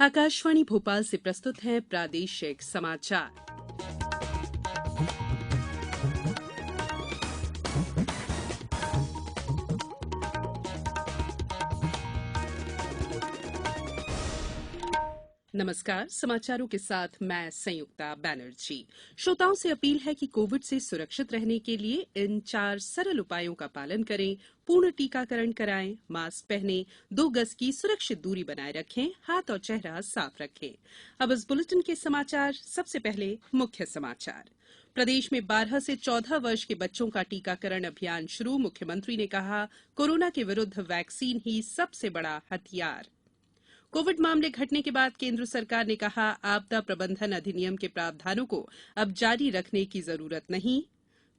आकाशवाणी भोपाल से प्रस्तुत हैं प्रादेशिक समाचार। नमस्कार, समाचारों के साथ मैं संयुक्ता बैनर्जी। श्रोताओं से अपील है कि कोविड से सुरक्षित रहने के लिए इन 4 सरल उपायों का पालन करें। पूर्ण टीकाकरण कराएं, मास्क पहनें, 2 गज की सुरक्षित दूरी बनाए रखें, हाथ और चेहरा साफ रखें। अब इस बुलेटिन के समाचार। सबसे पहले मुख्य समाचार। प्रदेश में 12 से 14 वर्ष के बच्चों का टीकाकरण अभियान शुरू। मुख्यमंत्री ने कहा, कोरोना के विरुद्ध वैक्सीन ही सबसे बड़ा हथियार। कोविड मामले घटने के बाद केंद्र सरकार ने कहा, आपदा प्रबंधन अधिनियम के प्रावधानों को अब जारी रखने की जरूरत नहीं।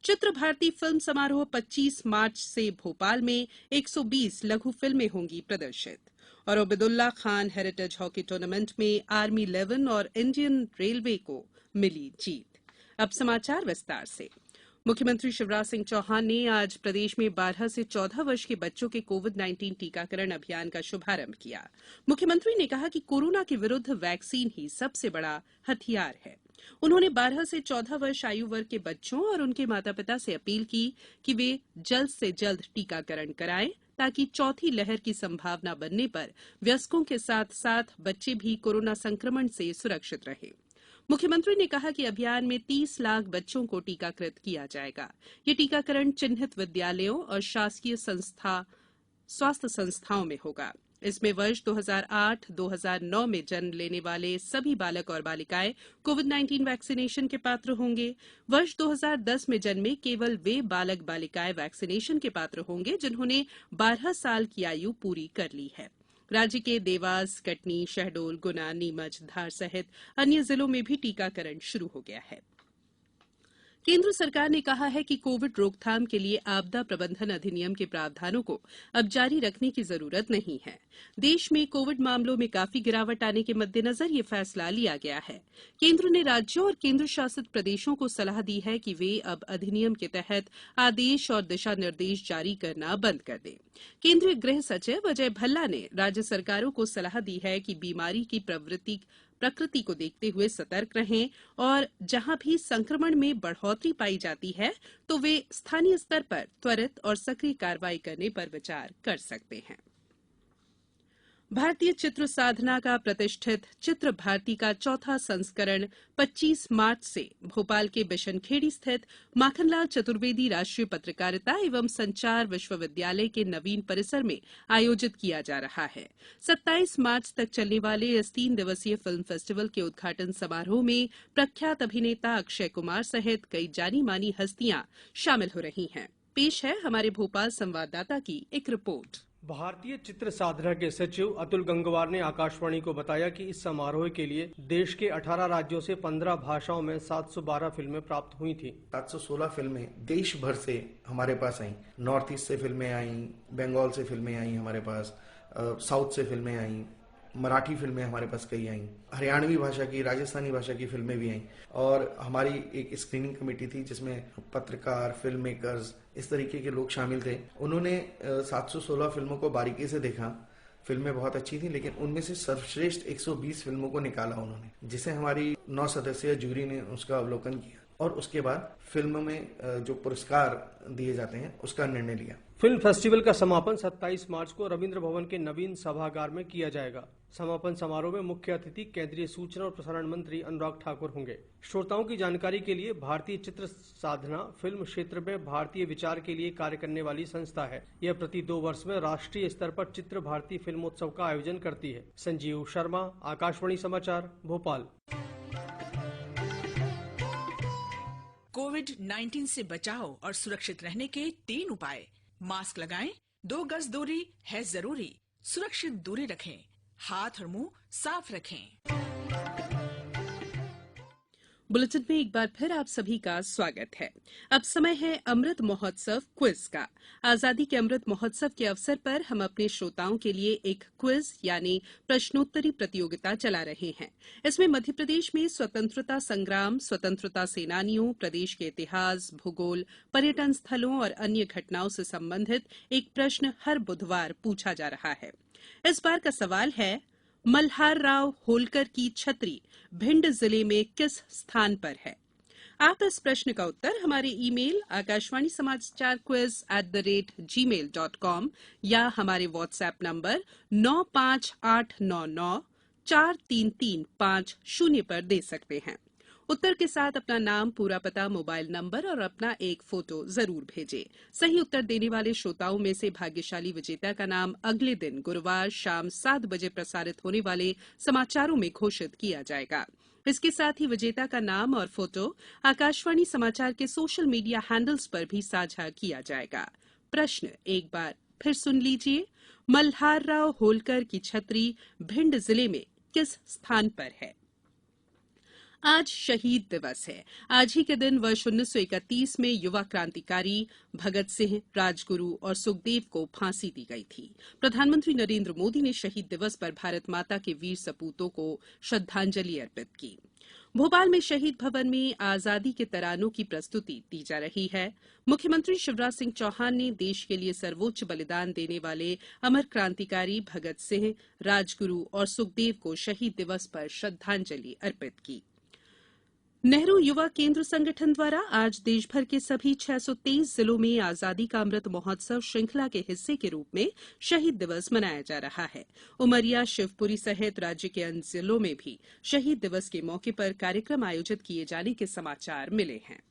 चित्र भारती फिल्म समारोह 25 मार्च से भोपाल में 120 लघु फिल्में होंगी प्रदर्शित। और Obaidullah Khan heritage hockey tournament में आर्मी 11 और इंडियन रेलवे को मिली जीत। अब समाचार विस्तार से। मुख्यमंत्री शिवराज सिंह चौहान ने आज प्रदेश में 12 से 14 वर्ष के बच्चों के कोविड-19 टीकाकरण अभियान का शुभारंभ किया। मुख्यमंत्री ने कहा कि कोरोना के विरुद्ध वैक्सीन ही सबसे बड़ा हथियार है। उन्होंने 12 से 14 वर्ष आयु वर्ग के बच्चों और उनके माता-पिता से अपील की कि वे जल्द से जल्द टीकाकरण कराएं, ताकि चौथी लहर की संभावना बनने पर वयस्कों के साथ साथ बच्चे भी कोरोना संक्रमण से सुरक्षित रहें। मुख्यमंत्री ने कहा कि अभियान में 30 लाख बच्चों को टीकाकृत किया जाएगा। ये टीकाकरण चिन्हित विद्यालयों और शासकीय स्वास्थ्य संस्थाओं में होगा। इसमें वर्ष 2008-2009 में जन्म लेने वाले सभी बालक और बालिकाएं कोविड-19 वैक्सीनेशन के पात्र होंगे। वर्ष 2010 में जन्मे केवल वे बालक बालिकाएं वैक्सीनेशन के पात्र होंगे जिन्होंने 12 साल की आयु पूरी कर ली है। राज्य के देवास, कटनी, शहडोल, गुना, नीमच, धार सहित अन्य जिलों में भी टीकाकरण शुरू हो गया है। केंद्र सरकार ने कहा है कि कोविड रोकथाम के लिए आपदा प्रबंधन अधिनियम के प्रावधानों को अब जारी रखने की जरूरत नहीं है। देश में कोविड मामलों में काफी गिरावट आने के मद्देनजर ये फैसला लिया गया है। केंद्र ने राज्यों और केंद्र शासित प्रदेशों को सलाह दी है कि वे अब अधिनियम के तहत आदेश और दिशा निर्देश जारी करना बंद कर दें। केंद्रीय गृह सचिव अजय भल्ला ने राज्य सरकारों को सलाह दी है कि बीमारी की प्रकृति को देखते हुए सतर्क रहें और जहां भी संक्रमण में बढ़ोतरी पाई जाती है तो वे स्थानीय स्तर पर त्वरित और सक्रिय कार्रवाई करने पर विचार कर सकते हैं। भारतीय चित्र साधना का प्रतिष्ठित चित्र भारती का चौथा संस्करण 25 मार्च से भोपाल के बिशनखेड़ी स्थित माखनलाल चतुर्वेदी राष्ट्रीय पत्रकारिता एवं संचार विश्वविद्यालय के नवीन परिसर में आयोजित किया जा रहा है। 27 मार्च तक चलने वाले इस 3 दिवसीय फिल्म फेस्टिवल के उद्घाटन समारोह में प्रख्यात अभिनेता अक्षय कुमार सहित कई जानी मानी हस्तियां शामिल हो रही हैं। पेश है हमारे भोपाल संवाददाता की एक रिपोर्ट। भारतीय चित्र साधना के सचिव अतुल गंगवार ने आकाशवाणी को बताया कि इस समारोह के लिए देश के 18 राज्यों से 15 भाषाओं में 712 फिल्में प्राप्त हुई थी। 716 फिल्में देश भर से हमारे पास आई। नॉर्थ ईस्ट से फिल्में आई, बंगाल से फिल्में आई, हमारे पास साउथ से फिल्में आई, मराठी फिल्में हमारे पास कई आई, हरियाणवी भाषा की, राजस्थानी भाषा की फिल्में भी आई। और हमारी एक स्क्रीनिंग कमेटी थी जिसमें पत्रकार, फिल्म मेकर्स, इस तरीके के लोग शामिल थे। उन्होंने 716 फिल्मों को बारीकी से देखा। फिल्में बहुत अच्छी थी, लेकिन उनमें से सर्वश्रेष्ठ 120 फिल्मों को निकाला उन्होंने, जिसे हमारी 9 सदस्यीय जूरी ने उसका अवलोकन किया और उसके बाद फिल्म में जो पुरस्कार दिए जाते हैं उसका निर्णय लिया। फिल्म फेस्टिवल का समापन 27 मार्च को रविंद्र भवन के नवीन सभागार में किया जाएगा। समापन समारोह में मुख्य अतिथि केंद्रीय सूचना और प्रसारण मंत्री अनुराग ठाकुर होंगे। श्रोताओं की जानकारी के लिए भारतीय चित्र साधना फिल्म क्षेत्र में भारतीय विचार के लिए कार्य करने वाली संस्था है। यह प्रति 2 वर्ष में राष्ट्रीय स्तर पर चित्र भारती फिल्मोत्सव का आयोजन करती है। संजीव शर्मा, आकाशवाणी समाचार, भोपाल। कोविड-19 से बचाव और सुरक्षित रहने के 3 उपाय। मास्क लगाएं, 2 गज दूरी है जरूरी, सुरक्षित दूरी रखें, हाथ और मुंह साफ रखें। बुलेटिन में एक बार फिर आप सभी का स्वागत है। अब समय है अमृत महोत्सव क्विज का। आजादी के अमृत महोत्सव के अवसर पर हम अपने श्रोताओं के लिए एक क्विज यानी प्रश्नोत्तरी प्रतियोगिता चला रहे हैं। इसमें मध्य प्रदेश में स्वतंत्रता संग्राम, स्वतंत्रता सेनानियों, प्रदेश के इतिहास, भूगोल, पर्यटन स्थलों और अन्य घटनाओं से संबंधित एक प्रश्न हर बुधवार पूछा जा रहा है। इस बार का सवाल है, मल्हार राव होलकर की छतरी भिंड जिले में किस स्थान पर है? आप इस प्रश्न का उत्तर हमारे ईमेल आकाशवाणी समाचार quiz@gmail.com या हमारे व्हाट्सएप नंबर 9589943350 पर दे सकते हैं। उत्तर के साथ अपना नाम, पूरा पता, मोबाइल नंबर और अपना एक फोटो जरूर भेजें। सही उत्तर देने वाले श्रोताओं में से भाग्यशाली विजेता का नाम अगले दिन गुरुवार शाम 7 बजे प्रसारित होने वाले समाचारों में घोषित किया जाएगा। इसके साथ ही विजेता का नाम और फोटो आकाशवाणी समाचार के सोशल मीडिया हैंडल्स पर भी साझा किया जाएगा। प्रश्न एक बार फिर सुन लीजिए। मल्हार राव होलकर की छतरी भिंड जिले में किस स्थान पर है? आज शहीद दिवस है। आज ही के दिन वर्ष 1931 में युवा क्रांतिकारी भगत सिंह, राजगुरु और सुखदेव को फांसी दी गई थी। प्रधानमंत्री नरेंद्र मोदी ने शहीद दिवस पर भारत माता के वीर सपूतों को श्रद्धांजलि अर्पित की। भोपाल में शहीद भवन में आजादी के तरानों की प्रस्तुति दी जा रही है। मुख्यमंत्री शिवराज सिंह चौहान ने देश के लिए सर्वोच्च बलिदान देने वाले अमर क्रांतिकारी भगत सिंह, राजगुरु और सुखदेव को शहीद दिवस पर श्रद्धांजलि अर्पित की। नेहरू युवा केंद्र संगठन द्वारा आज देश भर के सभी 623 जिलों में आजादी का अमृत महोत्सव श्रृंखला के हिस्से के रूप में शहीद दिवस मनाया जा रहा है। उमरिया, शिवपुरी सहित राज्य के अन्य जिलों में भी शहीद दिवस के मौके पर कार्यक्रम आयोजित किए जाने के समाचार मिले हैं।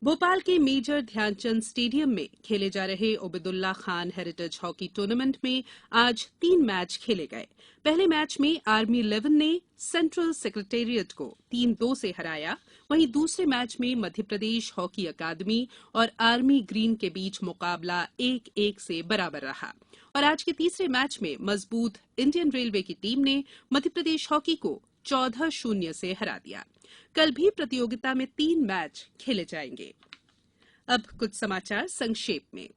भोपाल के मेजर ध्यानचंद स्टेडियम में खेले जा रहे Obaidullah Khan heritage hockey tournament में आज 3 मैच खेले गए। पहले मैच में आर्मी 11 ने सेंट्रल सेक्रेटेरिएट को 3-2 से हराया। वहीं दूसरे मैच में मध्यप्रदेश हॉकी अकादमी और आर्मी ग्रीन के बीच मुकाबला 1-1 से बराबर रहा। और आज के तीसरे मैच में मजबूत इंडियन रेलवे की टीम ने मध्यप्रदेश हॉकी को 14-0 से हरा दिया। कल भी प्रतियोगिता में 3 मैच खेले जाएंगे। अब कुछ समाचार संक्षेप में।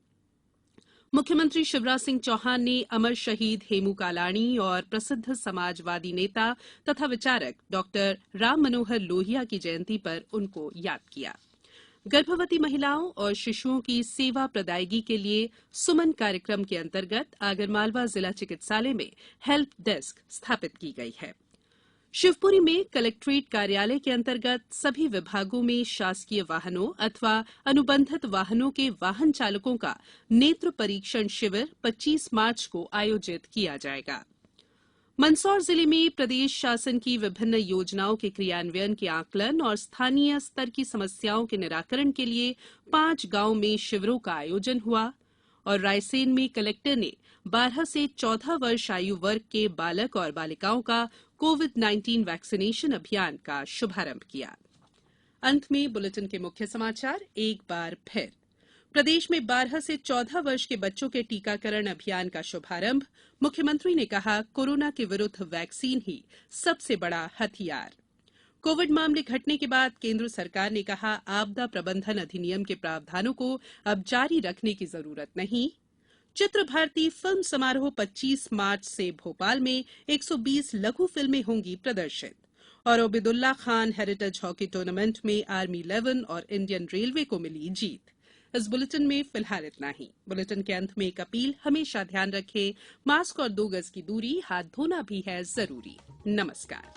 मुख्यमंत्री शिवराज सिंह चौहान ने अमर शहीद हेमू कालाणी और प्रसिद्ध समाजवादी नेता तथा विचारक डॉक्टर राम मनोहर लोहिया की जयंती पर उनको याद किया। गर्भवती महिलाओं और शिशुओं की सेवा प्रदायगी के लिए सुमन कार्यक्रम के अंतर्गत आगरमालवा जिला चिकित्सालय में हेल्प डेस्क स्थापित की गई है। शिवपुरी में कलेक्ट्रेट कार्यालय के अंतर्गत सभी विभागों में शासकीय वाहनों अथवा अनुबंधित वाहनों के वाहन चालकों का नेत्र परीक्षण शिविर 25 मार्च को आयोजित किया जाएगा। मंदसौर जिले में प्रदेश शासन की विभिन्न योजनाओं के क्रियान्वयन के आकलन और स्थानीय स्तर की समस्याओं के निराकरण के लिए 5 गांवों में शिविरों का आयोजन हुआ। और रायसेन में कलेक्टर ने 12 से 14 वर्ष आयु वर्ग के बालक और बालिकाओं का कोविड-19 वैक्सीनेशन अभियान का शुभारंभ किया। अंत में बुलेटिन के मुख्य समाचार एक बार फिर। प्रदेश में 12 से 14 वर्ष के बच्चों के टीकाकरण अभियान का शुभारंभ। मुख्यमंत्री ने कहा, कोरोना के विरुद्ध वैक्सीन ही सबसे बड़ा हथियार। कोविड मामले घटने के बाद केंद्र सरकार ने कहा, आपदा प्रबंधन अधिनियम के प्रावधानों को अब जारी रखने की जरूरत नहीं। चित्र भारती फिल्म समारोह 25 मार्च से भोपाल में 120 लघु फिल्में होंगी प्रदर्शित। और Obaidullah Khan heritage hockey tournament में आर्मी 11 और इंडियन रेलवे को मिली जीत। इस बुलेटिन में फिलहाल इतना ही। बुलेटिन के अंत में एक अपील, हमेशा ध्यान रखें, मास्क और 2 गज की दूरी, हाथ धोना भी है जरूरी। नमस्कार।